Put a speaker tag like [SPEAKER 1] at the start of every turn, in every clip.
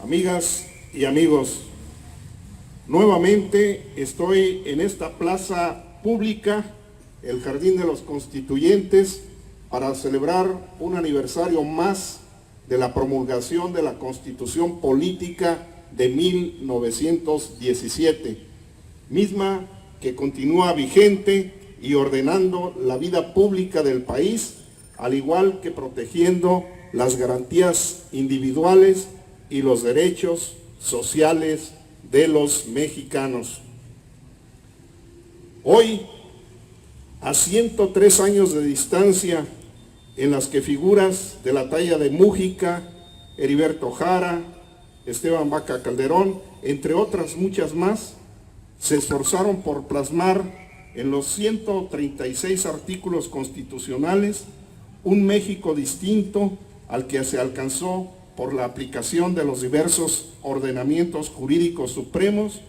[SPEAKER 1] amigas y amigos, nuevamente estoy en esta plaza pública, el Jardín de los Constituyentes, para celebrar un aniversario más de la promulgación de la Constitución Política de 1917, misma que continúa vigente y ordenando la vida pública del país, al igual que protegiendo las garantías individuales y los derechos sociales de los mexicanos. Hoy, a 103 años de distancia, en las que figuras de la talla de Múgica, Heriberto Jara, Esteban Vaca Calderón, entre otras muchas más, se esforzaron por plasmar en los 136 artículos constitucionales un México distinto al que se alcanzó por la aplicación de los diversos ordenamientos jurídicos supremos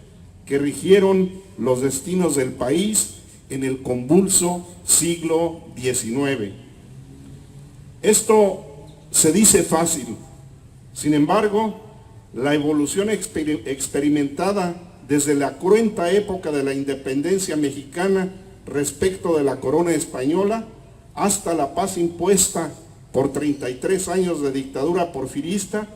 [SPEAKER 1] que rigieron los destinos del país en el convulso siglo XIX. Esto se dice fácil, sin embargo, la evolución experimentada desde la cruenta época de la independencia mexicana respecto de la corona española hasta la paz impuesta por 33 años de dictadura porfirista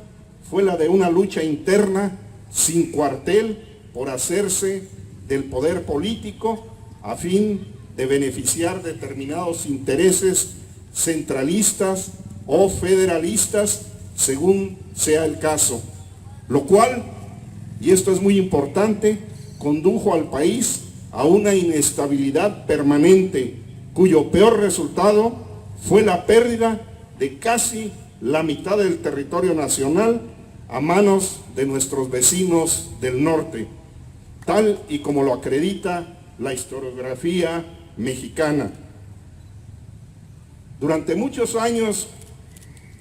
[SPEAKER 1] fue la de una lucha interna sin cuartel por hacerse del poder político a fin de beneficiar determinados intereses centralistas o federalistas según sea el caso, lo cual, y esto es muy importante, condujo al país a una inestabilidad permanente, cuyo peor resultado fue la pérdida de casi la mitad del territorio nacional a manos de nuestros vecinos del norte, tal y como lo acredita la historiografía mexicana. Durante muchos años,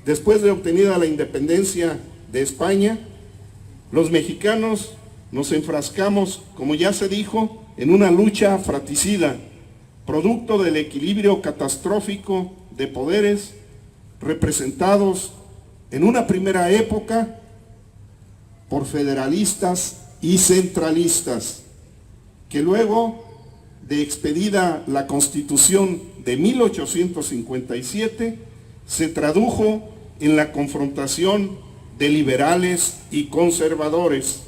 [SPEAKER 1] después de obtenida la independencia de España, los mexicanos nos enfrascamos, como ya se dijo, en una lucha fratricida, producto del equilibrio catastrófico de poderes representados en una primera época por federalistas y centralistas, que luego de expedida la Constitución de 1857 se tradujo en la confrontación de liberales y conservadores.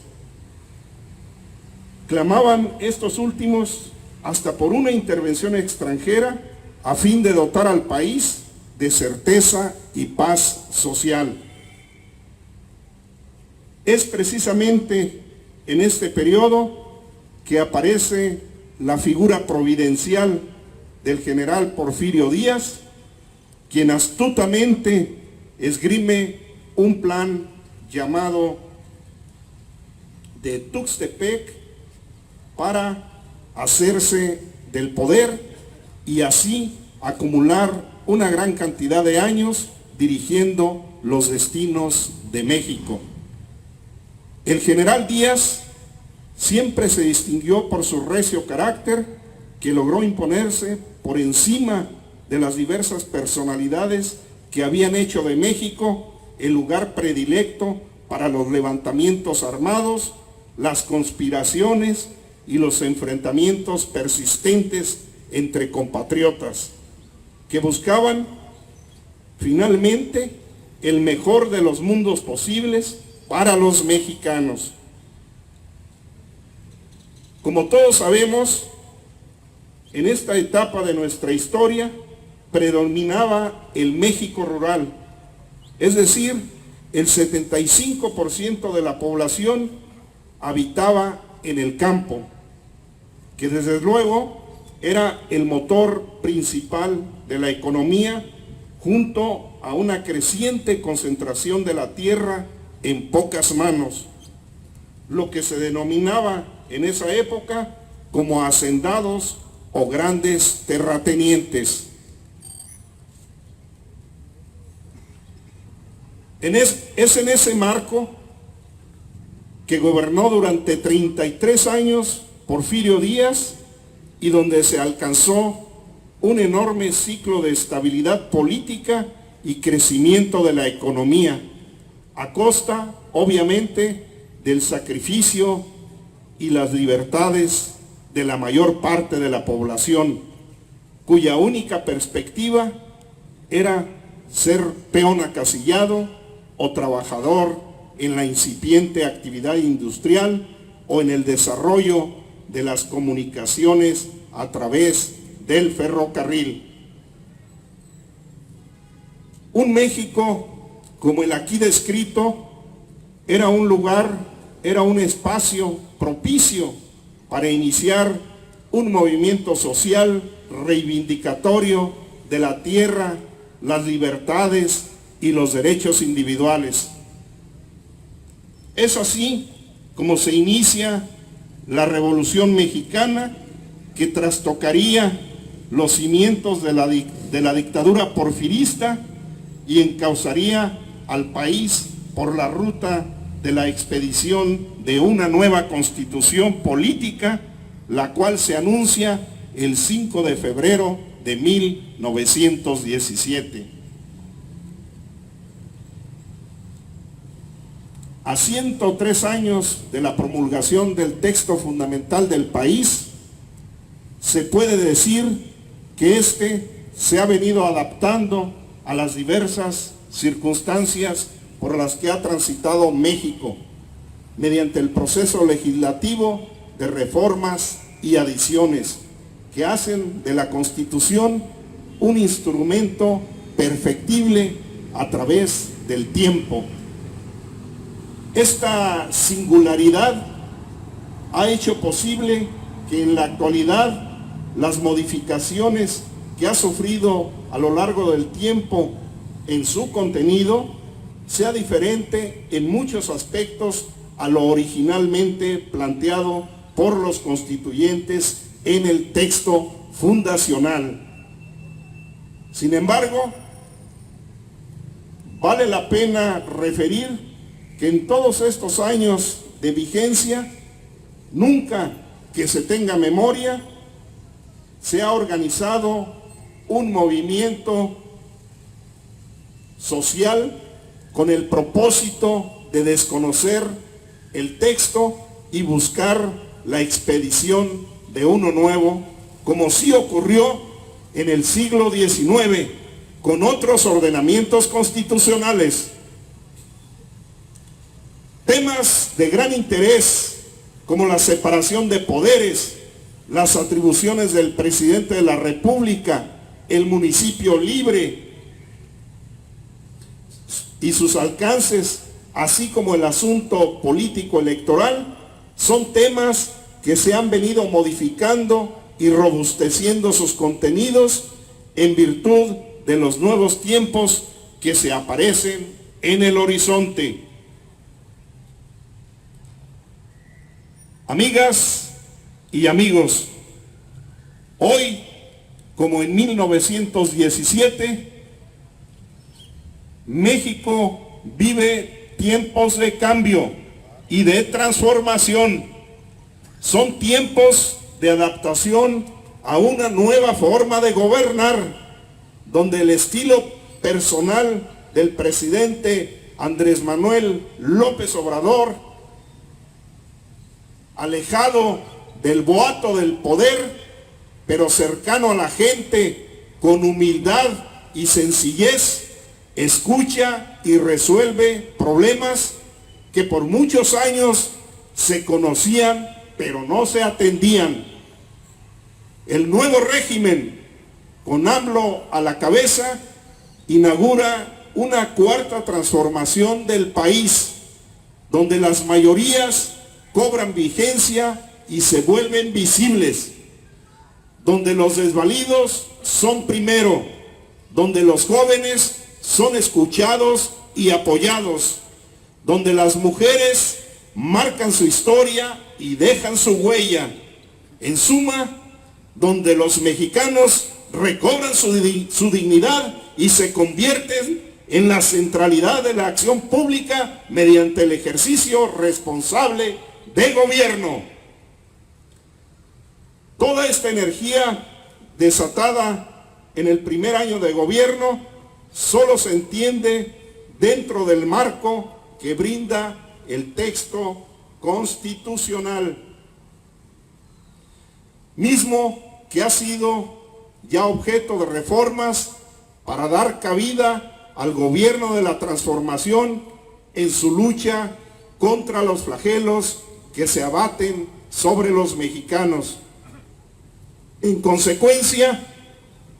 [SPEAKER 1] Clamaban estos últimos hasta por una intervención extranjera a fin de dotar al país de certeza y paz social. Es precisamente en este periodo que aparece la figura providencial del general Porfirio Díaz, quien astutamente esgrime un plan llamado de Tuxtepec para hacerse del poder y así acumular una gran cantidad de años dirigiendo los destinos de México. El general Díaz siempre se distinguió por su recio carácter, que logró imponerse por encima de las diversas personalidades que habían hecho de México el lugar predilecto para los levantamientos armados, las conspiraciones y los enfrentamientos persistentes entre compatriotas, que buscaban finalmente el mejor de los mundos posibles para los mexicanos. Como todos sabemos, en esta etapa de nuestra historia predominaba el México rural, es decir, el 75% de la población habitaba en el campo, que desde luego era el motor principal de la economía, junto a una creciente concentración de la tierra en pocas manos, lo que se denominaba en esa época como hacendados o grandes terratenientes. Es en ese marco que gobernó durante 33 años Porfirio Díaz y donde se alcanzó un enorme ciclo de estabilidad política y crecimiento de la economía, a costa obviamente, del sacrificio y las libertades de la mayor parte de la población, cuya única perspectiva era ser peón acasillado o trabajador en la incipiente actividad industrial o en el desarrollo de las comunicaciones a través del ferrocarril. Un México como el aquí descrito era un lugar, era un espacio propicio para iniciar un movimiento social reivindicatorio de la tierra, las libertades y los derechos individuales. Es así como se inicia la Revolución Mexicana, que trastocaría los cimientos de la dictadura porfirista y encauzaría al país por la ruta de la expedición de una nueva constitución política, la cual se anuncia el 5 de febrero de 1917. A 103 años de la promulgación del texto fundamental del país, se puede decir que éste se ha venido adaptando a las diversas circunstancias por las que ha transitado México, mediante el proceso legislativo de reformas y adiciones que hacen de la Constitución un instrumento perfectible a través del tiempo. Esta singularidad ha hecho posible que en la actualidad las modificaciones que ha sufrido a lo largo del tiempo en su contenido sea diferente en muchos aspectos a lo originalmente planteado por los constituyentes en el texto fundacional. Sin embargo, vale la pena referir que en todos estos años de vigencia, nunca que se tenga memoria, se ha organizado un movimiento social con el propósito de desconocer el texto y buscar la expedición de uno nuevo, como sí ocurrió en el siglo XIX con otros ordenamientos constitucionales. Temas de gran interés como la separación de poderes, las atribuciones del presidente de la República, el municipio libre y sus alcances, así como el asunto político electoral, son temas que se han venido modificando y robusteciendo sus contenidos en virtud de los nuevos tiempos que se aparecen en el horizonte. Amigas y amigos, hoy, como en 1917, México vive tiempos de cambio y de transformación. Son tiempos de adaptación a una nueva forma de gobernar, donde el estilo personal del presidente Andrés Manuel López Obrador, alejado del boato del poder, pero cercano a la gente, con humildad y sencillez, escucha y resuelve problemas que por muchos años se conocían, pero no se atendían. El nuevo régimen, con AMLO a la cabeza, inaugura una cuarta transformación del país, donde las mayorías cobran vigencia y se vuelven visibles, donde los desvalidos son primero, donde los jóvenes son escuchados y apoyados, donde las mujeres marcan su historia y dejan su huella. En suma, donde los mexicanos recobran su dignidad y se convierten en la centralidad de la acción pública mediante el ejercicio responsable del gobierno. Toda esta energía desatada en el primer año de gobierno solo se entiende dentro del marco que brinda el texto constitucional, mismo que ha sido ya objeto de reformas para dar cabida al gobierno de la transformación en su lucha contra los flagelos que se abaten sobre los mexicanos. En consecuencia,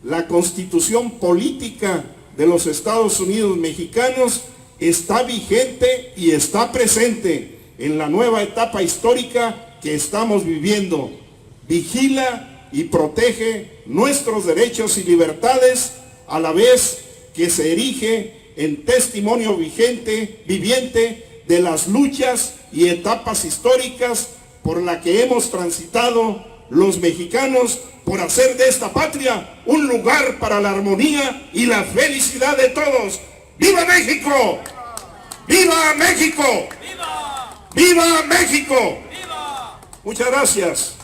[SPEAKER 1] la Constitución política de los Estados Unidos mexicanos está vigente y está presente en la nueva etapa histórica que estamos viviendo. Vigila y protege nuestros derechos y libertades, a la vez que se erige en testimonio viviente de las luchas y etapas históricas por la que hemos transitado los mexicanos por hacer de esta patria un lugar para la armonía y la felicidad de todos. ¡Viva México! ¡Viva México! ¡Viva! ¡Viva México! ¡Viva! Muchas gracias.